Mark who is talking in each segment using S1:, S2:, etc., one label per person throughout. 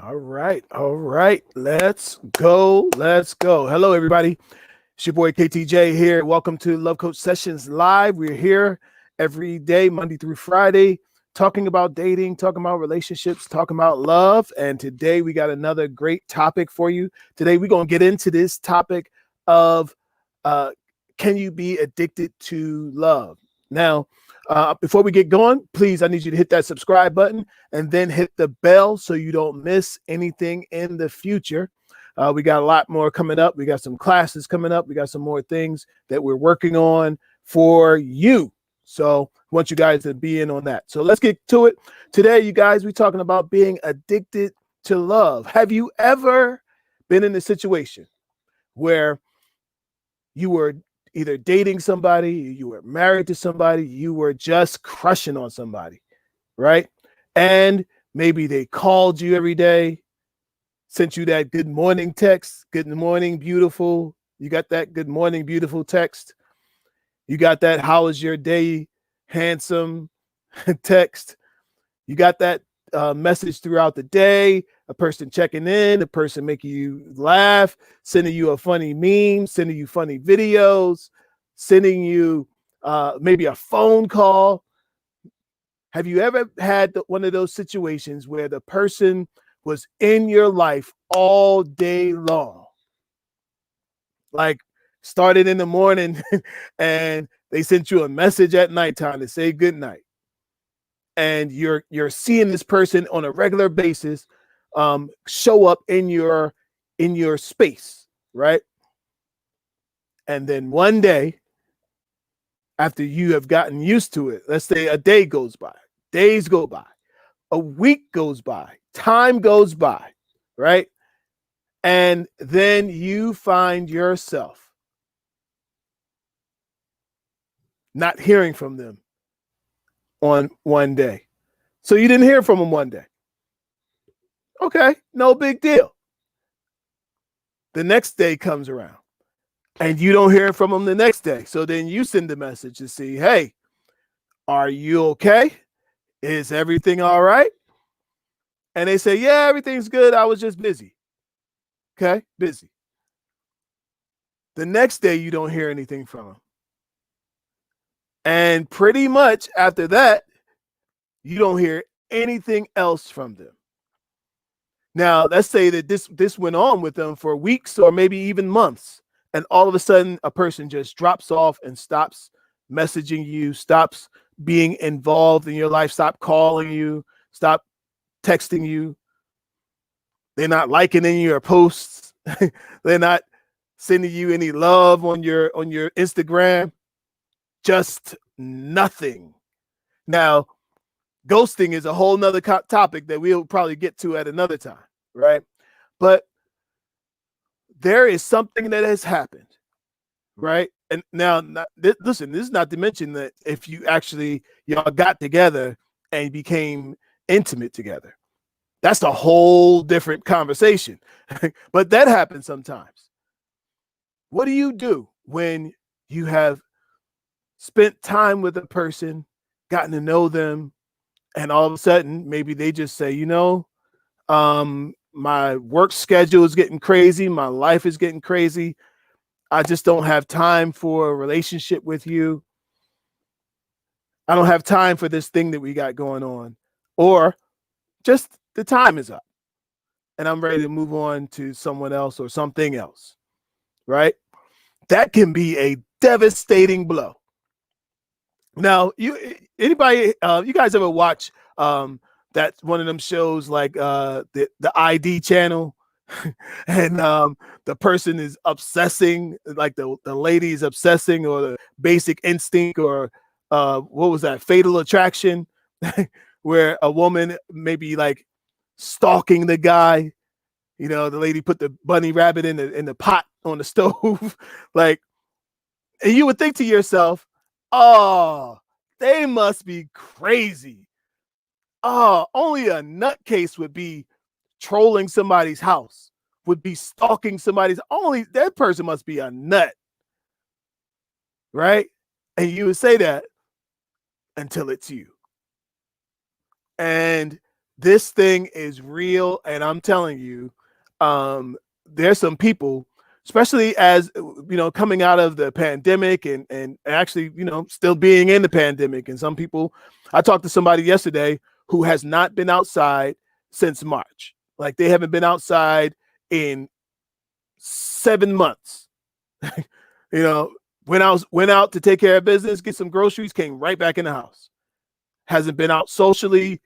S1: All right. All right. Let's go. Let's go. Hello, everybody. It's your boy KTJ here. Welcome to Love Coach Sessions Live. We're here every day, Monday through Friday, talking about dating, talking about relationships, talking about love. And today we got another great topic for you. Today we're going to get into this topic of uh, can you be addicted to love? Now, before we get going, please, I need you to hit that subscribe button and then hit the bell so you don't miss anything in the future. We got a lot more coming up. We got some classes coming up. We got some more things that we're working on for you. So I want you guys to be in on that. So let's get to it. Today, you guys, we're talking about being addicted to love. Have you ever been in a situation where you were either dating somebody, you were married to somebody, you were just crushing on somebody, right? And maybe they called you every day, sent you that good morning text, good morning, beautiful. You got that good morning, beautiful text. You got that how was your day, handsome text. You got that message throughout the day, a person checking in, a person making you laugh, sending you a funny meme, sending you funny videos, sending you maybe a phone call. Have you ever had one of those situations where the person was in your life all day long? Like started in the morning and they sent you a message at nighttime to say good night. And you're seeing this person on a regular basis show up in your space, right? And then one day, after you have gotten used to it, let's say a day goes by, days go by, a week goes by, time goes by, right? And then you find yourself not hearing from them on one day. So you didn't hear from them one day. Okay, no big deal. The next day comes around and you don't hear from them the next day. So then you send a message to see, hey, are you okay? Is everything all right? And they say, yeah, everything's good. I was just busy. Okay, busy. The next day, you don't hear anything from them. And pretty much after that, you don't hear anything else from them. Now, let's say that this went on with them for weeks or maybe even months. And all of a sudden, a person just drops off and stops messaging you, stops being involved in your life, stop calling you, stop texting you. They're not liking any of your posts. They're not sending you any love on your Instagram. Just nothing. Now, ghosting is a whole nother topic that we'll probably get to at another time, right? But there is something that has happened, right? And now, listen, this is not to mention that if you actually, y'all got together and became intimate together, that's a whole different conversation. But that happens sometimes. What do you do when you have spent time with a person, gotten to know them, and all of a sudden, maybe they just say, my work schedule is getting crazy. My life is getting crazy. I just don't have time for a relationship with you. I don't have time for this thing that we got going on. Or just the time is up and I'm ready to move on to someone else or something else, right? That can be a devastating blow. Now, you guys ever watch that one of them shows like the ID channel, and the person is obsessing, like the lady is obsessing, or the Basic Instinct, or what was that, Fatal Attraction, where a woman maybe like stalking the guy. The lady put the bunny rabbit in the pot on the stove, like, and you would think to yourself, oh, they must be crazy. Oh, only a nutcase would be trolling somebody's house, would be stalking somebody's. Only that person must be a nut, right? And you would say that until it's you. And This thing is real, and I'm telling you, there's some people, especially as coming out of the pandemic and actually, still being in the pandemic. And some people, I talked to somebody yesterday who has not been outside since March. Like they haven't been outside in 7 months. Went out to take care of business, get some groceries, came right back in the house. Hasn't been out socially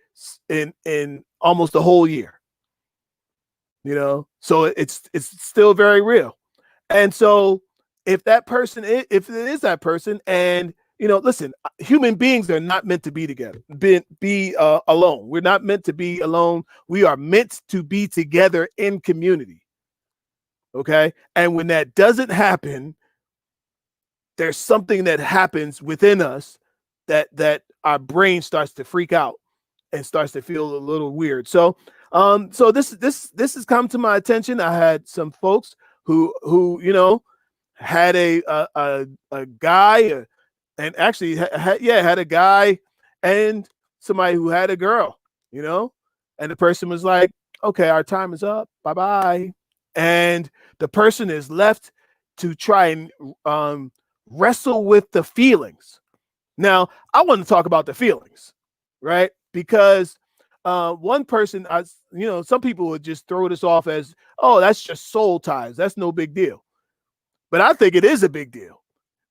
S1: in almost a whole year. So it's still very real. And so if that person if it is that person, and listen, human beings are not meant to be together, be alone. We're not meant to be alone. We are meant to be together in community. Okay. And when that doesn't happen, there's something that happens within us that our brain starts to freak out and starts to feel a little weird. So this has come to my attention. I had some folks who had a guy, and actually had a guy and somebody who had a girl, and the person was like, okay, our time is up, bye-bye. And the person is left to try and wrestle with the feelings. Now, I want to talk about the feelings, right? Because one person, some people would just throw this off as, oh, that's just soul ties. That's no big deal. But I think it is a big deal,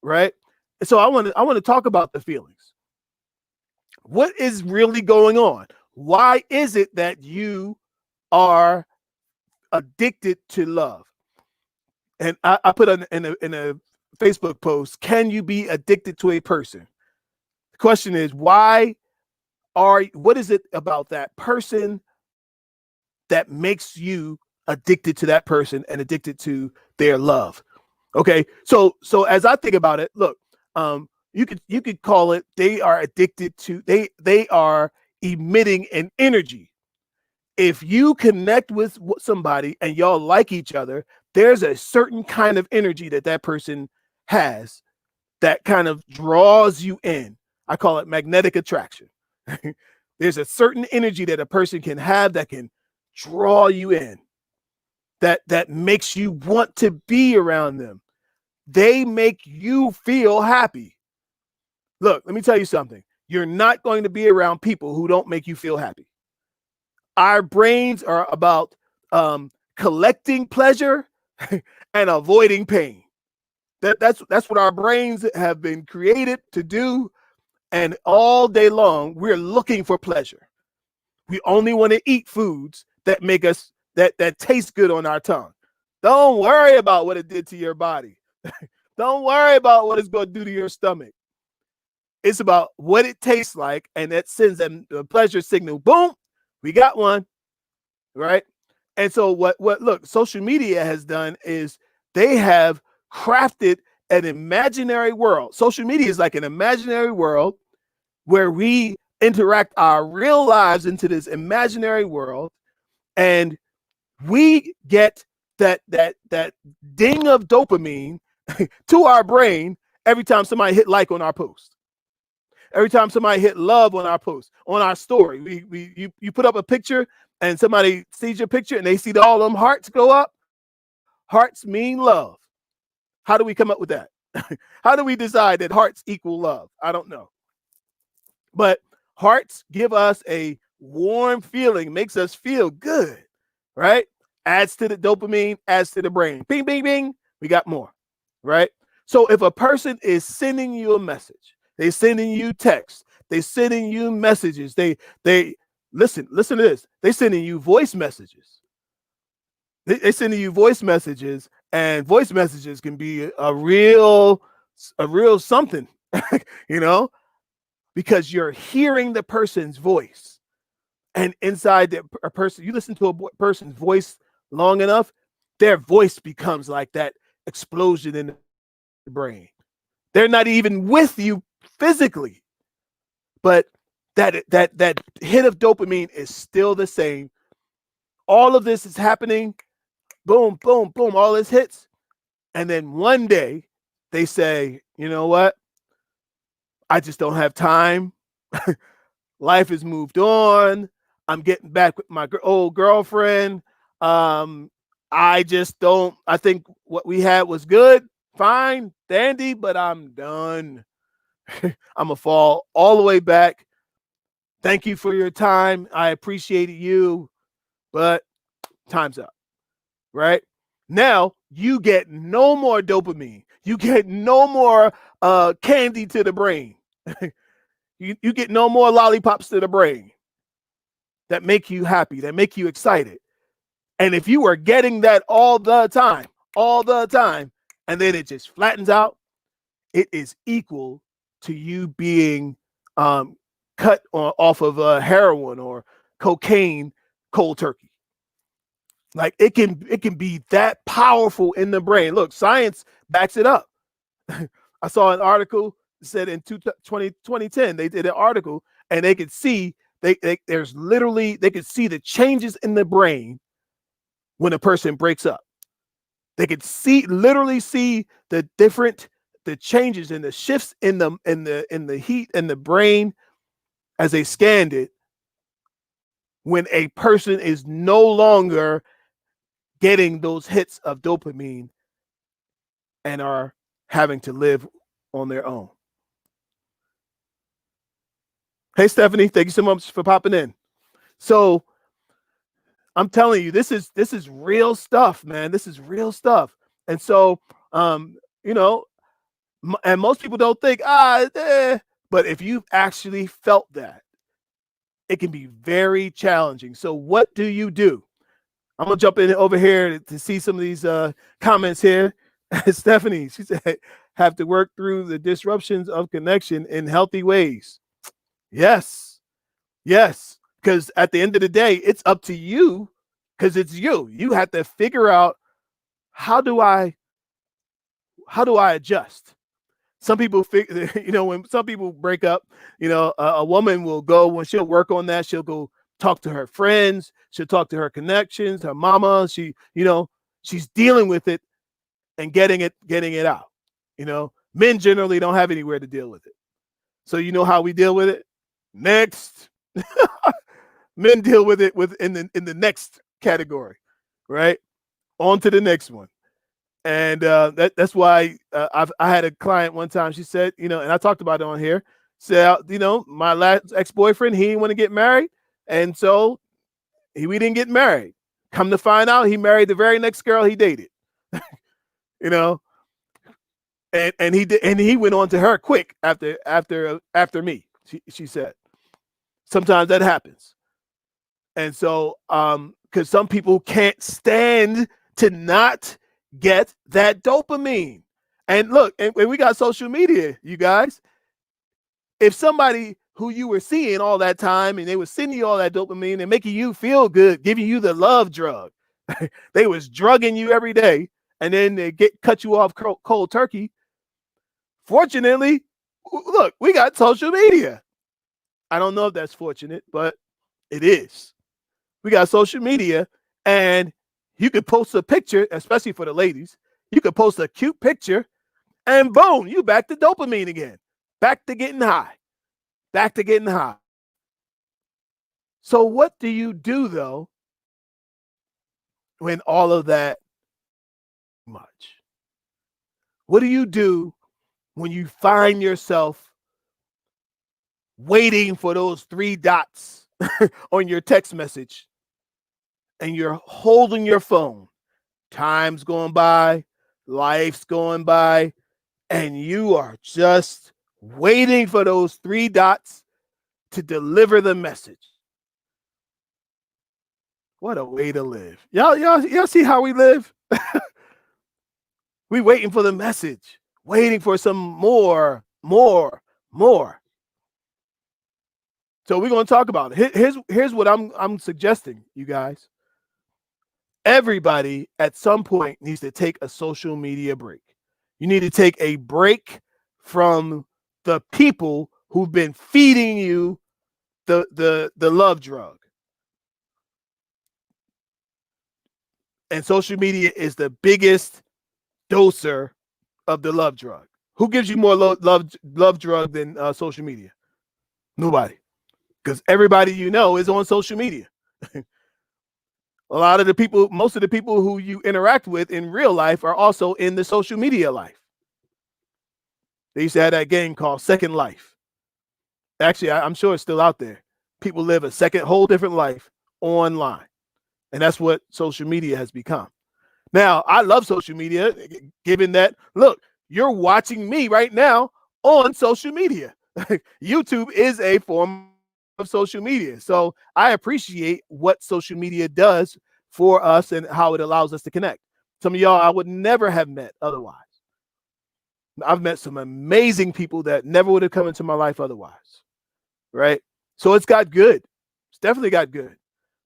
S1: right? So I want to talk about the feelings. What is really going on? Why is it that you are addicted to love? And I put in a Facebook post, can you be addicted to a person? The question is, what is it about that person that makes you addicted to that person and addicted to their love? Okay, so as I think about it, look, you could call it, they are addicted to, they are emitting an energy. If you connect with somebody and y'all like each other, there's a certain kind of energy that person has that kind of draws you in. I call it magnetic attraction. There's a certain energy that a person can have that can draw you in, that makes you want to be around them. They make you feel happy. Look, let me tell you something. You're not going to be around people who don't make you feel happy. Our brains are about collecting pleasure and avoiding pain. That's what our brains have been created to do. And all day long, we're looking for pleasure. We only want to eat foods that make us that taste good on our tongue. Don't worry about what it did to your body. Don't worry about what it's going to do to your stomach. It's about what it tastes like, and that sends them the pleasure signal. Boom, we got one, right? And so what look, social media has done is they have crafted an imaginary world. Social media is like an imaginary world where we interact our real lives into this imaginary world, and we get that ding of dopamine to our brain every time somebody hit like on our post. Every time somebody hit love on our post, on our story, you put up a picture and somebody sees your picture and they see all them hearts go up. Hearts mean love. How do we come up with that? How do we decide that hearts equal love? I don't know. But hearts give us a warm feeling, makes us feel good, right? Adds to the dopamine, adds to the brain. Bing, bing, bing. We got more, right? So if a person is sending you a message, they're sending you texts, they're sending you messages, they listen to this. They're sending you voice messages. They're sending you voice messages, and voice messages can be a real something, because you're hearing the person's voice. And inside a person, you listen to a person's voice long enough, their voice becomes like that explosion in the brain. They're not even with you physically, but that hit of dopamine is still the same. All of this is happening. Boom, boom, boom. All this hits. And then one day they say, you know what? I just don't have time. Life has moved on. I'm getting back with my old girlfriend. I just don't, I think what we had was good, fine, dandy, but I'm done. I'm going to fall all the way back. Thank you for your time. I appreciated you, but time's up, right? Now you get no more dopamine. You get no more candy to the brain. you get no more lollipops to the brain that make you happy, that make you excited. And if you are getting that all the time, and then it just flattens out, it is equal to you being cut off of heroin or cocaine cold turkey. Like it can be that powerful in the brain. Look, science backs it up. I saw an article that said in 2010 they did an article and they could see they could see the changes in the brain when a person breaks up. They could literally see the changes and the shifts in the heat in the brain as they scanned it when a person is no longer getting those hits of dopamine and are having to live on their own. Hey, Stephanie, thank you so much for popping in. So I'm telling you, this is real stuff, man. This is real stuff. And so, you know, and most people don't think, but if you've actually felt that, it can be very challenging. So what do you do? I'm gonna jump in over here to see some of these comments here. Stephanie, she said, have to work through the disruptions of connection in healthy ways. Yes, because at the end of the day, it's up to you, because it's you. You have to figure out how do I adjust. Some people when some people break up, a woman will go, when she'll work on that, she'll go talk to her friends, she'll talk to her connections, her mama. She's dealing with it and getting it out. Men generally don't have anywhere to deal with it. So you know how we deal with it? Next. Men deal with it in the next category, right? On to the next one. And that's why I had a client one time. She said, and I talked about it on here. Said, my last ex-boyfriend, he didn't want to get married, and so we didn't get married. Come to find out, he married the very next girl he dated. And he did, and he went on to her quick after me. She said, sometimes that happens, and so because some people can't stand to not get that dopamine. And look, and we got social media, you guys. If somebody who you were seeing all that time and they were sending you all that dopamine and making you feel good, giving you the love drug, they was drugging you every day, and then they cut you off cold turkey. Fortunately, look, we got social media. I don't know if that's fortunate, but it is. We got social media, and you could post a picture, especially for the ladies. You could post a cute picture, and boom, you back to dopamine again. Back to getting high. So what do you do, though, when all of that much? What do you do when you find yourself waiting for those 3 dots on your text message and you're holding your phone? Time's going by, life's going by, and you are just waiting for those 3 dots to deliver the message. What a way to live. Y'all see how we live? We waiting for the message, waiting for some more. So we're going to talk about it. Here's what I'm suggesting, you guys. Everybody at some point needs to take a social media break. You need to take a break from the people who've been feeding you the love drug. And social media is the biggest doser of the love drug. Who gives you more love drug than social media? Nobody. because everybody you know is on social media. A lot of the people, most of the people who you interact with in real life are also in the social media life. They used to have that game called Second Life. Actually, I'm sure it's still out there. People live a whole different life online. And that's what social media has become. Now, I love social media, given that, look, you're watching me right now on social media. YouTube is a form of social media. So I appreciate what social media does for us and how it allows us to connect. Some of y'all I would never have met otherwise. I've met some amazing people that never would have come into my life otherwise. Right? So it's got good. It's definitely got good.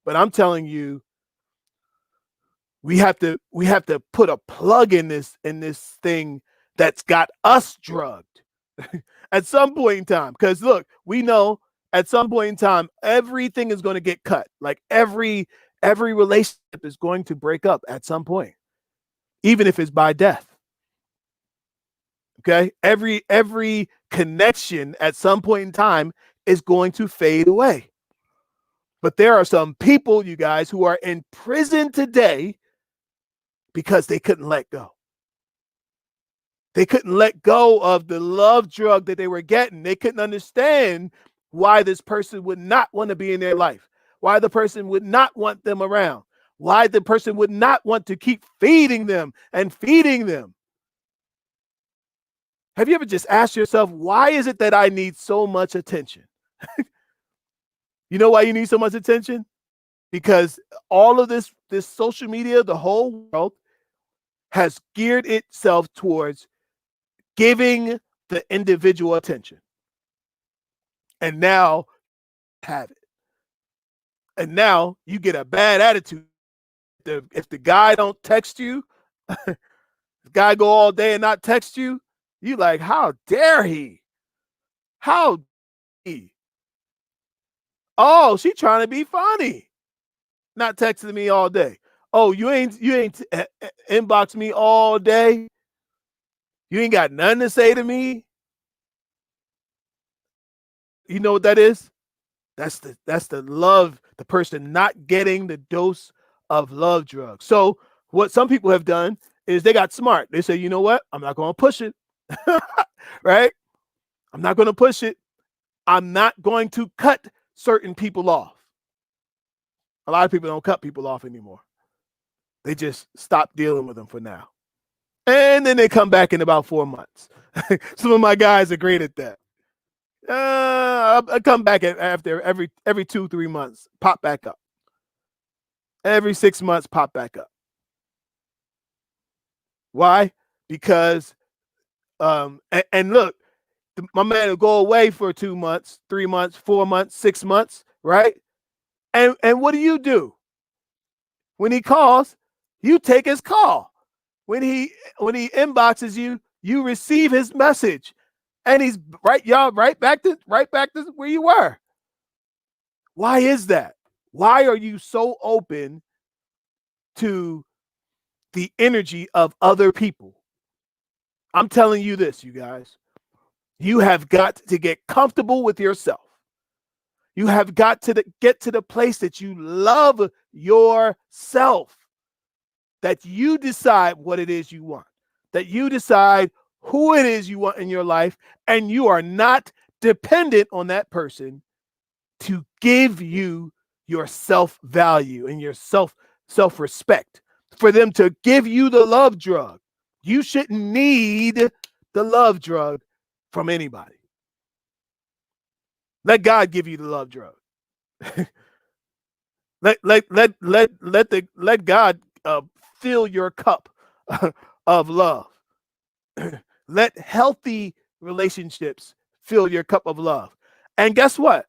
S1: But I'm telling you, we have to put a plug in this thing that's got us drugged at some point in time. Because look, we know at some point in time, everything is going to get cut. Like every relationship is going to break up at some point, even if it's by death. Okay, every connection at some point in time is going to fade away. But there are some people, you guys, who are in prison today because they couldn't let go. They couldn't let go of the love drug that they were getting. They couldn't understand why this person would not want to be in their life, why the person would not want them around, why the person would not want to keep feeding them and feeding them. Have you ever just asked yourself, why is it that I need so much attention? You know why you need so much attention? Because all of this social media, the whole world has geared itself towards giving the individual attention. And now have it. And now you get a bad attitude. If the guy don't text you, the guy go all day and not text you, you like, how dare he? How dare he? Oh, she trying to be funny. Not texting me all day. Oh, you ain't inbox me all day. You ain't got nothing to say to me. You know what that is? That's the love, the person not getting the dose of love drug. So what some people have done is they got smart. They say, you know what? I'm not going to push it. Right? I'm not going to push it. I'm not going to cut certain people off. A lot of people don't cut people off anymore. They just stop dealing with them for now. And then they come back in about 4 months. Some of my guys are great at that. I come back after every 2-3 months, pop back up. Every 6 months, pop back up. Why? Because, and look, my man will go away for 2 months, 3 months, 4 months, 6 months, right? And what do? When he calls, you take his call. When he inboxes you, you receive his message. And he's right back to where you were. Why is that? Why are you so open to the energy of other people? I'm telling you this, you guys. You have got to get comfortable with yourself. You have got to get to the place that you love yourself, that you decide what it is you want, that you decide who it is you want in your life, and you are not dependent on that person to give you your self-value and your self-respect, for them to give you the love drug. You shouldn't need the love drug from anybody. Let God give you the love drug. let God fill your cup of love. Let healthy relationships fill your cup of love. And guess what?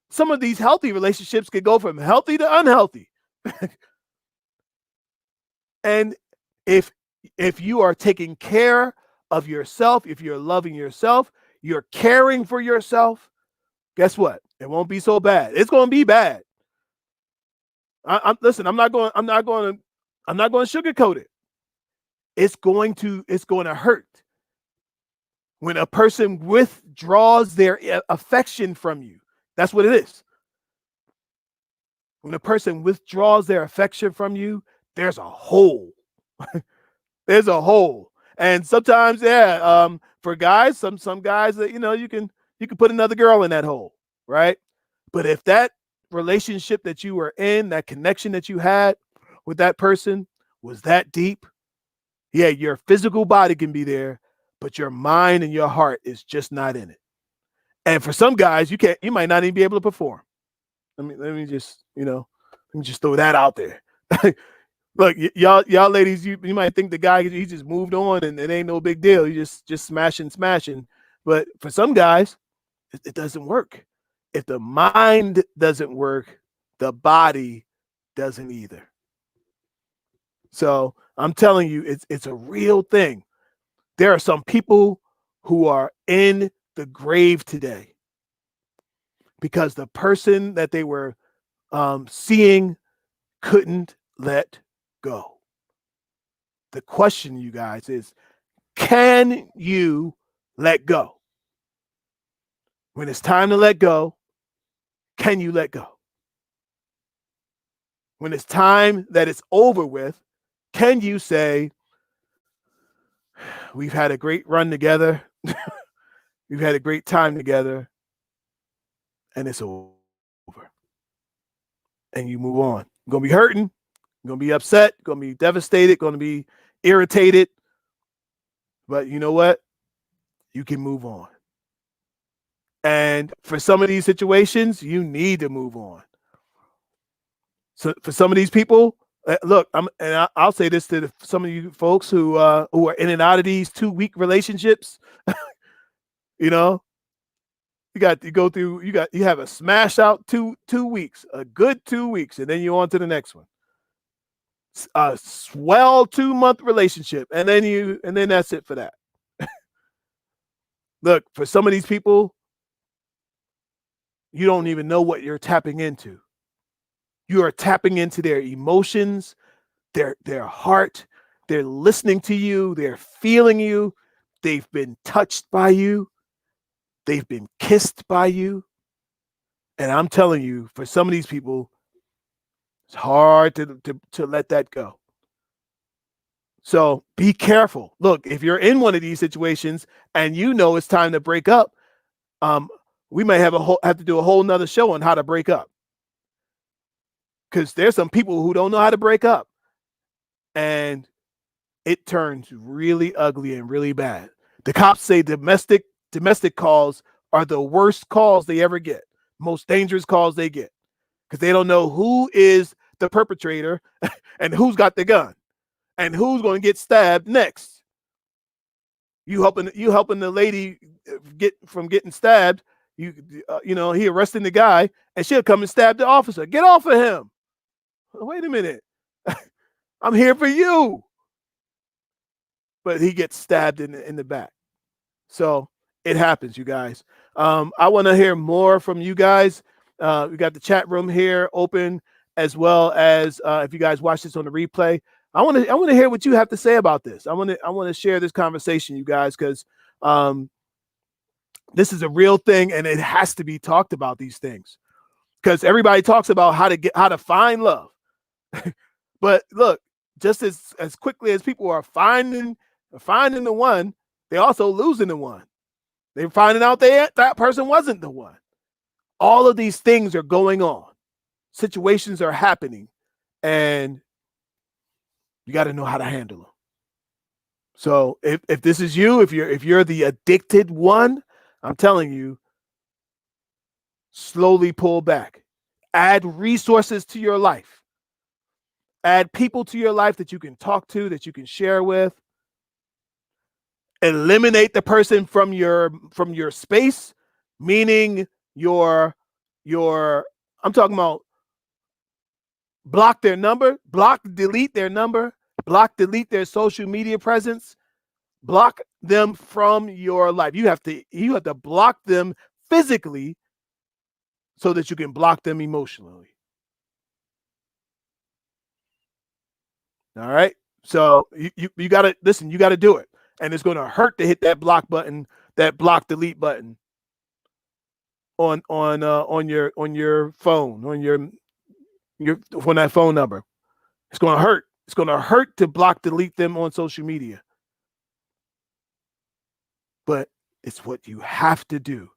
S1: Some of these healthy relationships can go from healthy to unhealthy. And if you are taking care of yourself, if you're loving yourself, you're caring for yourself, guess what? It won't be so bad. It's going to be bad. Listen, I'm not going to sugarcoat it. It's going to hurt when a person withdraws their affection from you. That's what it is. When a person withdraws their affection from you, there's a hole. There's a hole. And sometimes, for guys, some guys that you can put another girl in that hole, right? But if that relationship that you were in, that connection that you had with that person was that deep, yeah, your physical body can be there, but your mind and your heart is just not in it. And for some guys, you might not even be able to perform. Let me just throw that out there. Look, y'all ladies, you might think the guy he just moved on and it ain't no big deal. You just smashing. But for some guys, it doesn't work. If the mind doesn't work, the body doesn't either. So I'm telling you, it's a real thing. There are some people who are in the grave today because the person that they were seeing couldn't let go. The question, you guys, is can you let go? When it's time to let go, can you let go? When it's time that it's over with, can you say, we've had a great run together, we've had a great time together, and it's over. And you move on. You're going to be hurting, you're going to be upset, you're going to be devastated, going to be irritated. But you know what? You can move on. And for some of these situations, you need to move on. So for some of these people, look, I'll say this to some of you folks who are in and out of these 2-week relationships. You go through. You have a smash out 2 weeks, a good 2 weeks, and then you're on to the next one. A swell 2-month relationship, and then that's it for that. Look, for some of these people, you don't even know what you're tapping into. You are tapping into their emotions, their heart. They're listening to you. They're feeling you. They've been touched by you. They've been kissed by you. And I'm telling you, for some of these people, it's hard to let that go. So be careful. Look, if you're in one of these situations and you know it's time to break up, we may have to do a whole nother show on how to break up. Because there's some people who don't know how to break up. And it turns really ugly and really bad. The cops say domestic calls are the worst calls they ever get, most dangerous calls they get, because they don't know who is the perpetrator and who's got the gun and who's going to get stabbed next. You helping the lady get from getting stabbed. He arresting the guy, and she'll come and stab the officer. Get off of him. Wait a minute. I'm here for you. But he gets stabbed in the back. So it happens, you guys. I want to hear more from you guys. We got the chat room here open, as well as if you guys watch this on the replay. I want to hear what you have to say about this. I want to share this conversation, you guys, because this is a real thing, and it has to be talked about. These things, because everybody talks about how to find love, but look, just as quickly as people are finding the one, they're also losing the one. They're finding out that person wasn't the one. All of these things are going on. Situations are happening, and you got to know how to handle them. So if this is you, if you're the addicted one, I'm telling you, slowly pull back. Add resources to your life. Add people to your life that you can talk to, that you can share with. Eliminate the person from your space, meaning your I'm talking about block their number, delete their number, delete their social media presence, block them from your life. You have to block them physically so that you can block them emotionally. All right. So you got to listen, you got to do it. And it's going to hurt to hit that block button, that block delete button on your phone, on your from that phone number. It's going to hurt. It's going to hurt to delete them on social media. But it's what you have to do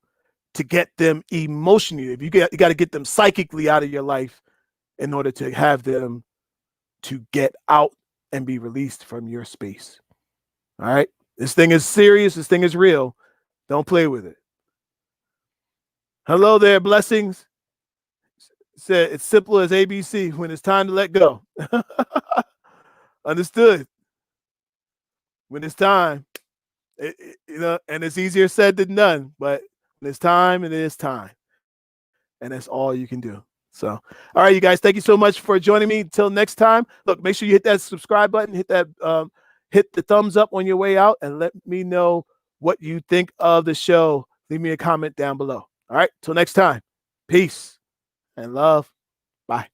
S1: to get them emotionally. You got to get them psychically out of your life in order to have them to get out and be released from your space. All right. This thing is serious. This thing is real. Don't play with it. Hello there, blessings. Said it's simple as ABC. When it's time to let go. Understood. When it's time, and it's easier said than done, but when it's time, it is time. And that's all you can do. So, all right, you guys, thank you so much for joining me. Until next time, look, make sure you hit that subscribe button, hit the thumbs up on your way out, and let me know what you think of the show. Leave me a comment down below. All right, till next time, peace and love. Bye.